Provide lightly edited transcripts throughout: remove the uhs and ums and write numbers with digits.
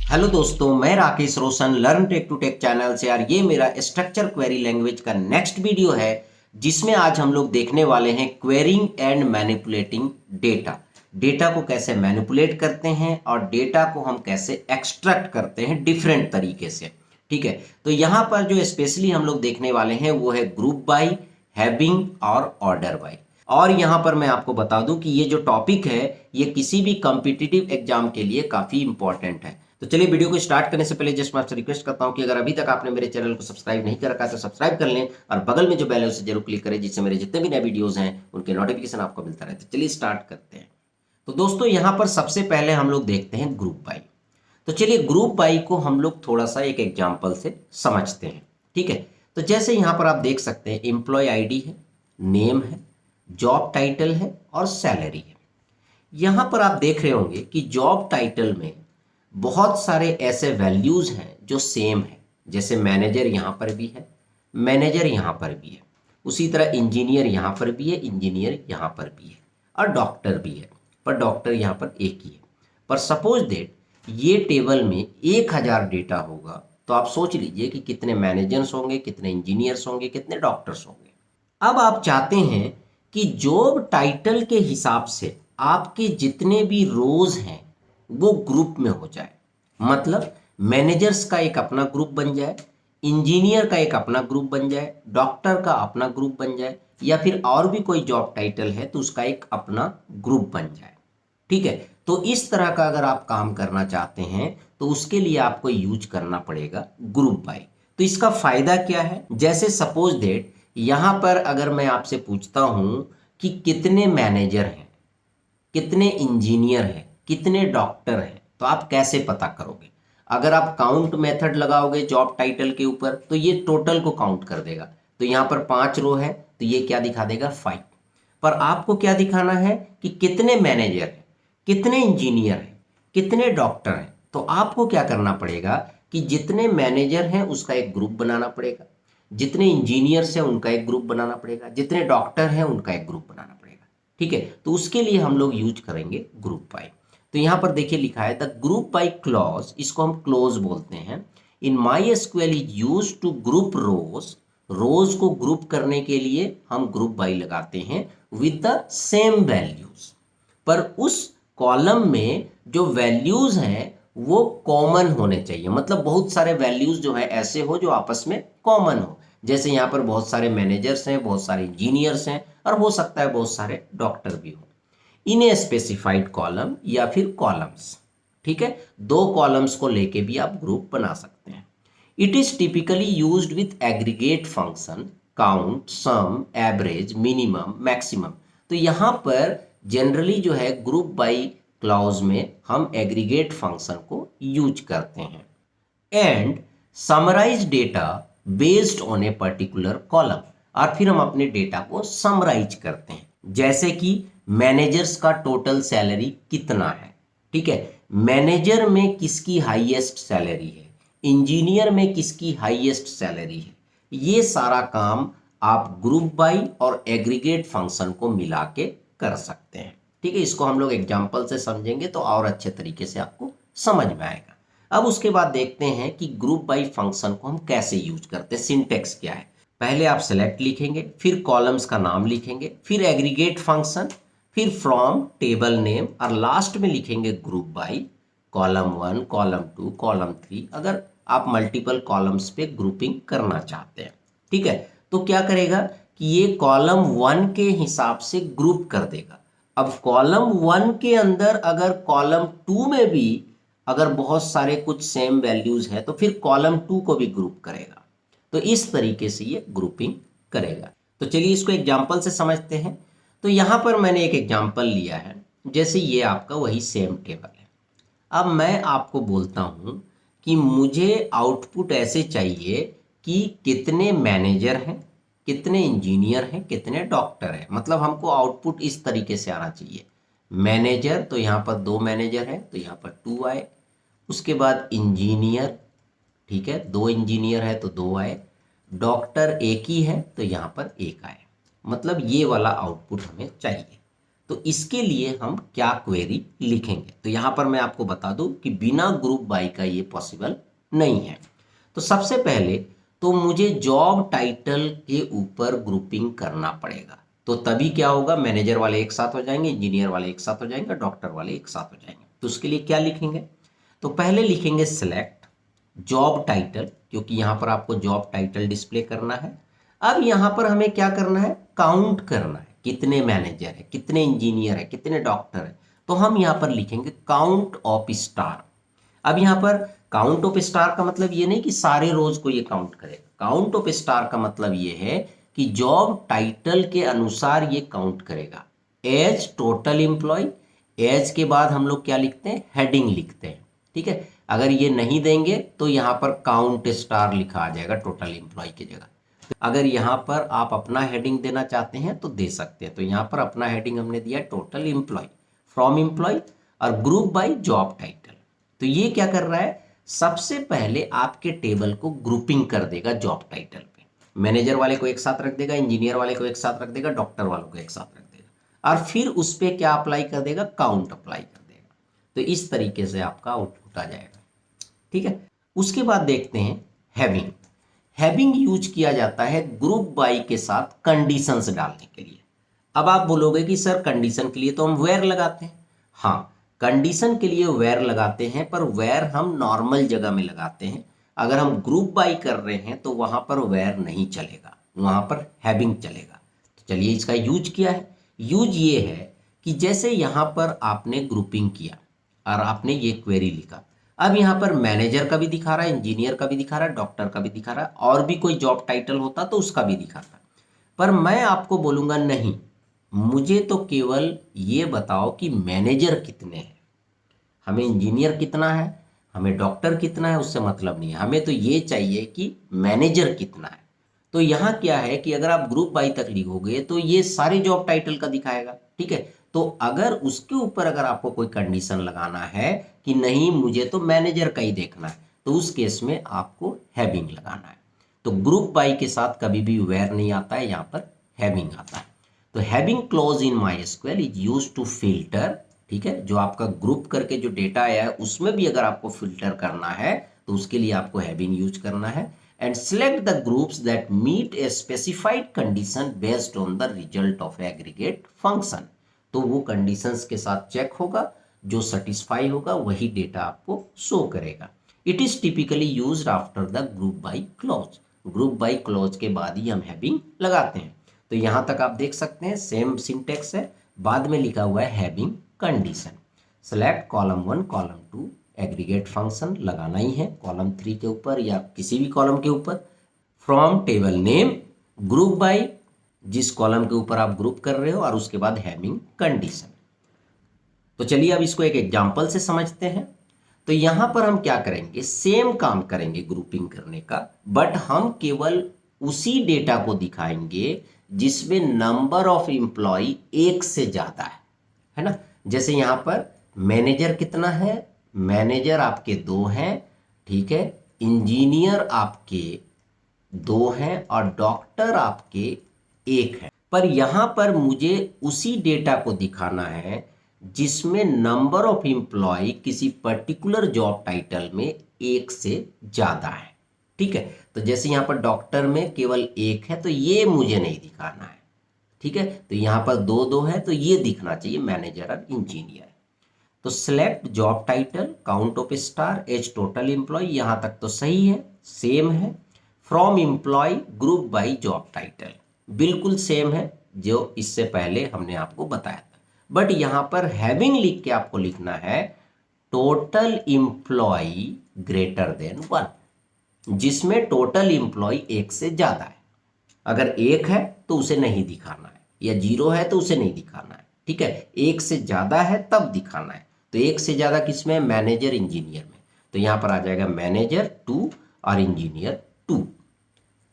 Hello दोस्तों, मैं Rakesh Roshan learn tech to tech channel से। यार ये मेरा स्ट्रक्चर क्वेरी लैंग्वेज का नेक्स्ट वीडियो है जिसमें आज हम लोग देखने वाले हैं querying and manipulating data. Data को कैसे मैनिपुलेट करते हैं और डेटा को हम कैसे एक्सट्रैक्ट करते हैं डिफरेंट तरीके से। ठीक है, तो यहाँ पर जो स्पेशली हम लोग देखने वाले हैं वो है ग्रुप बाई, हैविंग और ऑर्डर बाई। और यहाँ पर मैं आपको बता दूं कि ये जो टॉपिक है ये किसी भी कॉम्पिटिटिव एग्जाम के लिए काफ़ी इंपॉर्टेंट है। तो चलिए वीडियो को स्टार्ट करने से पहले जस्ट मैं आपसे रिक्वेस्ट करता हूं कि अगर अभी तक आपने मेरे चैनल को सब्सक्राइब नहीं कर रखा है तो सब्सक्राइब कर लें और बगल में जो बेल है उसे जरूर क्लिक करें जिससे मेरे जितने भी नए वीडियोस हैं उनके नोटिफिकेशन आपको मिलता रहे। तो चलिए स्टार्ट करते हैं। तो दोस्तों यहाँ पर सबसे पहले हम लोग देखते हैं ग्रुप बाई। तो चलिए ग्रुप बाई को हम लोग थोड़ा सा एक एग्जाम्पल से समझते हैं। ठीक है, तो जैसे यहाँ पर आप देख सकते हैं एम्प्लॉय आईडी है, नेम है, जॉब टाइटल है और सैलरी है। यहाँ पर आप देख रहे होंगे कि जॉब टाइटल में बहुत सारे ऐसे वैल्यूज हैं जो सेम है। जैसे मैनेजर यहाँ पर भी है, मैनेजर यहाँ पर भी है, उसी तरह इंजीनियर यहाँ पर भी है, इंजीनियर यहाँ पर भी है और डॉक्टर भी है, पर डॉक्टर यहाँ पर एक ही है। पर सपोज दैट ये टेबल में 1000 डेटा होगा तो आप सोच लीजिए कि कितने मैनेजर्स होंगे, कितने इंजीनियर्स होंगे, कितने डॉक्टर्स होंगे। अब आप चाहते हैं कि जॉब टाइटल के हिसाब से आपके जितने भी रोज हैं वो ग्रुप में हो जाए। मतलब मैनेजर्स का एक अपना ग्रुप बन जाए, इंजीनियर का एक अपना ग्रुप बन जाए, डॉक्टर का अपना ग्रुप बन जाए, या फिर और भी कोई जॉब टाइटल है तो उसका एक अपना ग्रुप बन जाए। ठीक है, तो इस तरह का अगर आप काम करना चाहते हैं तो उसके लिए आपको यूज करना पड़ेगा ग्रुप बाय। तो इसका फायदा क्या है? जैसे सपोज दैट यहां पर अगर मैं आपसे पूछता हूं कि कितने मैनेजर हैं, कितने इंजीनियर हैं, कितने डॉक्टर हैं, तो आप कैसे पता करोगे? अगर आप काउंट मेथड लगाओगे जॉब टाइटल के ऊपर तो ये टोटल को काउंट कर देगा। तो यहाँ पर 5 रो है तो ये क्या दिखा देगा? 5। पर आपको क्या दिखाना है कि कितने मैनेजर हैं, कितने इंजीनियर हैं, कितने डॉक्टर हैं। तो आपको क्या करना पड़ेगा कि जितने मैनेजर हैं उसका एक ग्रुप बनाना पड़ेगा, जितने इंजीनियर्स हैं उनका एक ग्रुप बनाना पड़ेगा, जितने डॉक्टर हैं उनका एक ग्रुप बनाना पड़ेगा। ठीक है, तो उसके लिए हम लोग यूज करेंगे ग्रुप बाय। तो यहाँ पर देखिए लिखा है द ग्रुप बाय क्लॉज, इसको हम क्लोज बोलते हैं। In MySQL is use to group rows. Rows को ग्रुप करने के लिए हम ग्रुप बाय लगाते हैं विद द सेम वैल्यूज। पर उस कॉलम में जो वैल्यूज हैं वो कॉमन होने चाहिए। मतलब बहुत सारे वैल्यूज जो है ऐसे हो जो आपस में कॉमन हो। जैसे यहाँ पर बहुत सारे मैनेजर्स हैं, बहुत सारे इंजीनियर्स हैं और हो सकता है बहुत सारे डॉक्टर भी हो इन ए स्पेसिफाइड कॉलम या फिर कॉलम्स। ठीक है, 2 कॉलम्स को लेके भी आप ग्रुप बना सकते हैं। It is typically used with aggregate function count, sum, average, minimum, maximum. तो यहाँ पर जनरली जो है ग्रुप बाई क्लॉज में हम एग्रीगेट फंक्शन को यूज करते हैं। And summarize data based on a particular column. और फिर हम अपने डेटा को समराइज करते हैं। जैसे कि मैनेजर्स का टोटल सैलरी कितना है। ठीक है, मैनेजर में किसकी हाईएस्ट सैलरी है, इंजीनियर में किसकी हाईएस्ट सैलरी है। ये सारा काम आप ग्रुप बाई और एग्रीगेट फंक्शन को मिला के कर सकते हैं। ठीक है, इसको हम लोग एग्जाम्पल से समझेंगे तो और अच्छे तरीके से आपको समझ में आएगा। अब उसके बाद देखते हैं कि ग्रुप बाई फंक्शन को हम कैसे यूज करते हैं, सिंटेक्स क्या है। पहले आप सेलेक्ट लिखेंगे, फिर कॉलम्स का नाम लिखेंगे, फिर एग्रीगेट फंक्शन, फिर फ्रॉम टेबल नेम और लास्ट में लिखेंगे group by, column 1, column 2, column 3 अगर आप मल्टीपल कॉलम्स पे ग्रुपिंग करना चाहते हैं। ठीक है, तो क्या करेगा कि ये कॉलम 1 के हिसाब से ग्रुप कर देगा। अब कॉलम 1 के अंदर अगर कॉलम 2 में भी अगर बहुत सारे कुछ सेम वैल्यूज है तो फिर कॉलम 2 को भी ग्रुप करेगा। तो इस तरीके से ये ग्रुपिंग करेगा। तो चलिए इसको एग्जाम्पल से समझते हैं। तो यहाँ पर मैंने एक एग्जाम्पल लिया है, जैसे ये आपका वही सेम टेबल है। अब मैं आपको बोलता हूँ कि मुझे आउटपुट ऐसे चाहिए कि कितने मैनेजर हैं, कितने इंजीनियर हैं, कितने डॉक्टर हैं। मतलब हमको आउटपुट इस तरीके से आना चाहिए। मैनेजर तो यहाँ पर 2 मैनेजर हैं तो यहाँ पर 2 आए। उसके बाद इंजीनियर, ठीक है, 2 इंजीनियर है तो 2 आए। डॉक्टर एक ही है तो यहाँ पर 1 आए। मतलब ये वाला आउटपुट हमें चाहिए। तो इसके लिए हम क्या क्वेरी लिखेंगे, तो यहां पर मैं आपको बता दूं कि बिना ग्रुप बाय का ये पॉसिबल नहीं है। तो सबसे पहले तो मुझे जॉब टाइटल के ऊपर ग्रुपिंग करना पड़ेगा, तो तभी क्या होगा, मैनेजर वाले एक साथ हो जाएंगे, इंजीनियर वाले एक साथ हो जाएंगे, डॉक्टर वाले एक साथ हो जाएंगे। तो उसके लिए क्या लिखेंगे, तो पहले लिखेंगे सिलेक्ट जॉब टाइटल, क्योंकि यहां पर आपको जॉब टाइटल डिस्प्ले करना है। अब यहां पर हमें क्या करना है, काउंट करना है, कितने मैनेजर है, कितने इंजीनियर है, कितने डॉक्टर है। तो हम यहां पर लिखेंगे काउंट ऑफ स्टार। अब यहां पर काउंट ऑफ स्टार का मतलब ये नहीं कि सारे रोज को ये काउंट करेगा, काउंट ऑफ स्टार का मतलब ये है कि जॉब टाइटल के अनुसार ये काउंट करेगा। एज टोटल एम्प्लॉय, एज के बाद हम लोग क्या लिखते हैं, हेडिंग लिखते हैं, ठीक है। अगर ये नहीं देंगे तो यहाँ पर काउंट स्टार लिखा आ जाएगा टोटल एम्प्लॉय की जगह। तो अगर यहाँ पर आप अपना हेडिंग देना चाहते हैं तो दे सकते हैं, तो यहाँ पर अपना हेडिंग हमने दिया टोटल एम्प्लॉय फ्रॉम एम्प्लॉय और ग्रुप बाय जॉब टाइटल। तो ये क्या कर रहा है, सबसे पहले आपके टेबल को ग्रुपिंग कर देगा जॉब टाइटल पे, मैनेजर वाले को एक साथ रख देगा, इंजीनियर वाले को एक साथ रख देगा, डॉक्टर वालों को एक साथ रख देगा, और फिर उस पर क्या अप्लाई कर देगा, काउंट अप्लाई कर देगा। तो इस तरीके से आपका आउटपुट आ जाएगा, ठीक है। उसके बाद देखते हैं हैविंग। हैविंग यूज किया जाता है ग्रुप बाय के साथ कंडीशंस डालने के लिए। अब आप बोलोगे कि सर कंडीशन के लिए तो हम वेयर लगाते हैं। हाँ, कंडीशन के लिए वेयर लगाते हैं, पर वेयर हम नॉर्मल जगह में लगाते हैं। अगर हम ग्रुप बाय कर रहे हैं तो वहां पर वेयर नहीं चलेगा, वहां पर हैविंग चलेगा। तो चलिए इसका यूज किया है। यूज ये है कि जैसे यहां पर आपने ग्रुपिंग किया और आपने ये क्वेरी लिखा, अब यहाँ पर मैनेजर का भी दिखा रहा है, इंजीनियर का भी दिखा रहा है, डॉक्टर का भी दिखा रहा है, और भी कोई जॉब टाइटल होता तो उसका भी दिखाता। पर मैं आपको बोलूंगा नहीं, मुझे तो केवल ये बताओ कि मैनेजर कितने हैं। हमें इंजीनियर कितना है, हमें डॉक्टर कितना है, उससे मतलब नहीं है, हमें तो ये चाहिए कि मैनेजर कितना है। तो यहाँ क्या है कि अगर आप ग्रुप बाई तक लिखोगे तो ये सारे जॉब टाइटल का दिखाएगा, ठीक है। तो अगर उसके ऊपर अगर आपको कोई कंडीशन लगाना है कि नहीं मुझे तो मैनेजर का ही देखना है, तो उस केस में आपको हैविंग लगाना है। तो ग्रुप बाई के साथ कभी भी वेयर नहीं आता है, यहाँ पर हैविंग आता है। तो having clause in MySQL is used to filter, ठीक है, जो आपका ग्रुप करके जो डेटा आया है उसमें भी अगर आपको फिल्टर करना है तो उसके लिए आपको हैविंग यूज करना है। And select the groups that meet a specified condition based on the result of aggregate function. तो वो कंडीशंस के साथ चेक होगा, जो सेटिस्फाई होगा वही डेटा आपको शो करेगा। It is typically used after the group by clause. Group by clause के बाद ही हम हैविंग लगाते हैं। तो यहां तक आप देख सकते हैं सेम सिंटेक्स है, बाद में लिखा हुआ है having condition. Select column 1 column 2, aggregate function लगाना ही है कॉलम 3 के ऊपर या किसी भी कॉलम के ऊपर। From table name group by, जिस कॉलम के ऊपर आप ग्रुप कर रहे हो, और उसके बाद हैविंग कंडीशन। तो चलिए अब इसको एक एग्जांपल से समझते हैं। तो यहां पर हम क्या करेंगे, सेम काम करेंगे ग्रुपिंग करने का, बट हम केवल उसी डेटा को दिखाएंगे जिसमें नंबर ऑफ एम्प्लॉय एक से ज्यादा है ना। जैसे यहां पर मैनेजर कितना है, मैनेजर आपके 2 हैं, ठीक है, इंजीनियर आपके 2 हैं और डॉक्टर आपके 1 है। पर यहां पर मुझे उसी डेटा को दिखाना है जिसमें नंबर ऑफ एम्प्लॉय किसी पर्टिकुलर जॉब टाइटल में 1 से ज्यादा है, ठीक है। तो जैसे यहां पर डॉक्टर में केवल 1 है तो ये मुझे नहीं दिखाना है, ठीक है। तो यहां पर 2 है तो ये दिखना चाहिए मैनेजर और इंजीनियर। तो select job title count of star as total employ, यहां तक तो सही है, सेम है। From employ group by job title बिल्कुल सेम है जो इससे पहले हमने आपको बताया था। बट यहां पर हैविंग लिख के आपको लिखना है टोटल एम्प्लॉय ग्रेटर देन 1, जिसमें टोटल एम्प्लॉय 1 से ज्यादा है। अगर 1 है तो उसे नहीं दिखाना है, या 0 है तो उसे नहीं दिखाना है, ठीक है। 1 से ज्यादा है तब दिखाना है। तो 1 से ज्यादा किसमें, मैनेजर इंजीनियर में। तो यहां पर आ जाएगा मैनेजर 2 और इंजीनियर 2,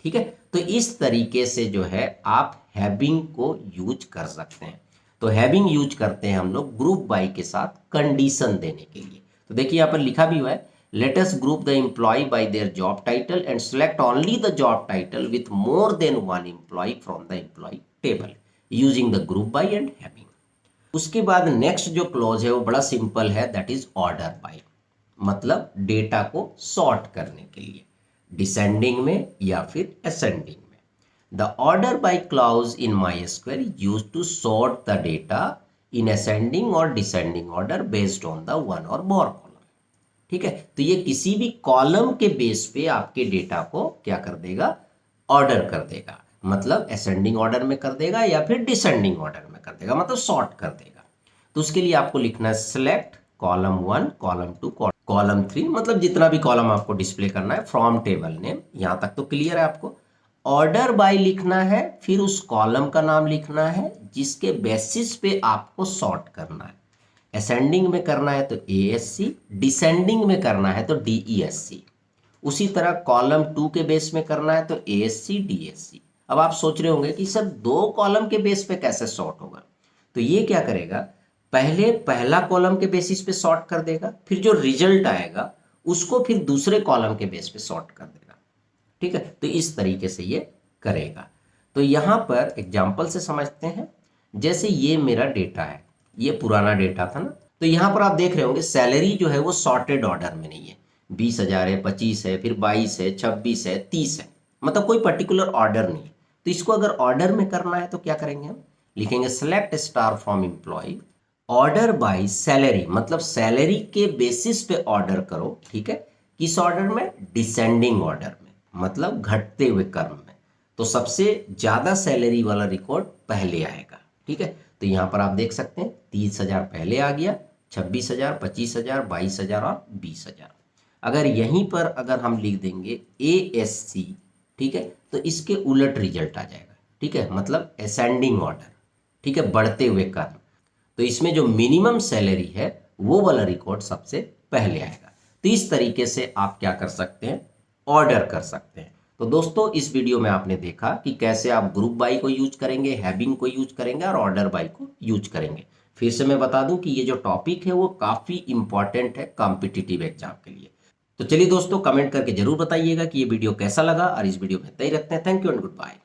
ठीक है। तो इस तरीके से जो है आप हैविंग को यूज कर सकते हैं। तो हैविंग यूज करते हैं हम लोग ग्रुप बाय के साथ कंडीशन देने के लिए। तो देखिए यहां पर लिखा भी हुआ है, let us group the employee by their job title and select only the job title with more than one employee from the employee table using the group by and having. उसके बाद नेक्स्ट जो clause है वो बड़ा simple है, that is order by, मतलब data को sort करने के लिए डिसेंडिंग में या फिर असेंडिंग में। The order by clause in MySQL is used to sort the data in ascending or descending order based on the one or more column। ठीक है, तो ये किसी भी कॉलम के बेस पे आपके डेटा को क्या कर देगा, ऑर्डर कर देगा, मतलब असेंडिंग ऑर्डर में कर देगा या फिर डिसेंडिंग ऑर्डर में कर देगा, मतलब सॉर्ट कर देगा। तो उसके लिए आपको लिखना है सिलेक्ट कॉलम 1, कॉलम 2, कॉलम 3, मतलब जितना भी कॉलम आपको डिस्प्ले करना है फ्रॉम टेबल नेम। यहां तक तो क्लियर है आपको। ऑर्डर बाय लिखना है, फिर उस कॉलम का नाम लिखना है जिसके बेसिस पे आपको सॉर्ट करना है। असेंडिंग में करना है तो ASC, डिसेंडिंग में करना है तो DESC। उसी तरह कॉलम 2 के बेस में करना है तो ASC DSC। अब आप सोच रहे होंगे कि सर दो कॉलम के बेस पे कैसे सॉर्ट होगा, तो ये क्या करेगा, पहले पहला कॉलम के बेसिस पे सॉर्ट कर देगा, फिर जो रिजल्ट आएगा उसको फिर दूसरे कॉलम के बेस पे सॉर्ट कर देगा। ठीक है, तो इस तरीके से ये करेगा। तो यहाँ पर एग्जाम्पल से समझते हैं। जैसे ये मेरा डेटा है, ये पुराना डेटा था ना, तो यहाँ पर आप देख रहे होंगे सैलरी जो है वो सॉर्टेड ऑर्डर में नहीं है। 20,000 है, 25 है, फिर 22 है, 26 है, 30 है, मतलब कोई पर्टिकुलर ऑर्डर नहीं है। तो इसको अगर ऑर्डर में करना है तो क्या करेंगे, हम लिखेंगे select star from employ order by salary, मतलब सैलरी के बेसिस पे ऑर्डर करो। ठीक है, किस ऑर्डर में, डिसेंडिंग ऑर्डर में, मतलब घटते हुए क्रम में। तो सबसे ज्यादा सैलरी वाला रिकॉर्ड पहले आएगा। ठीक है, तो यहां पर आप देख सकते हैं 30,000 पहले आ गया, 26,000, 25,000, 22,000 और 20,000। अगर यहीं पर अगर हम लिख देंगे ASC, ठीक है, तो इसके उलट रिजल्ट आ जाएगा। ठीक है, मतलब असेंडिंग ऑर्डर। ठीक है, बढ़ते हुए क्रम। तो इसमें जो मिनिमम सैलरी है वो वाला रिकॉर्ड सबसे पहले आएगा। तो इस तरीके से आप क्या कर सकते हैं, ऑर्डर कर सकते हैं। तो दोस्तों इस वीडियो में आपने देखा कि कैसे आप ग्रुप बाई को यूज करेंगे, हैविंग को यूज करेंगे और ऑर्डर बाई को यूज करेंगे। फिर से मैं बता दूं कि ये जो टॉपिक है वो काफी इंपॉर्टेंट है कॉम्पिटिटिव एग्जाम के लिए। तो चलिए दोस्तों, कमेंट करके जरूर बताइएगा कि ये वीडियो कैसा लगा, और इस वीडियो में इतना ही रखते हैं। Thank you and good bye.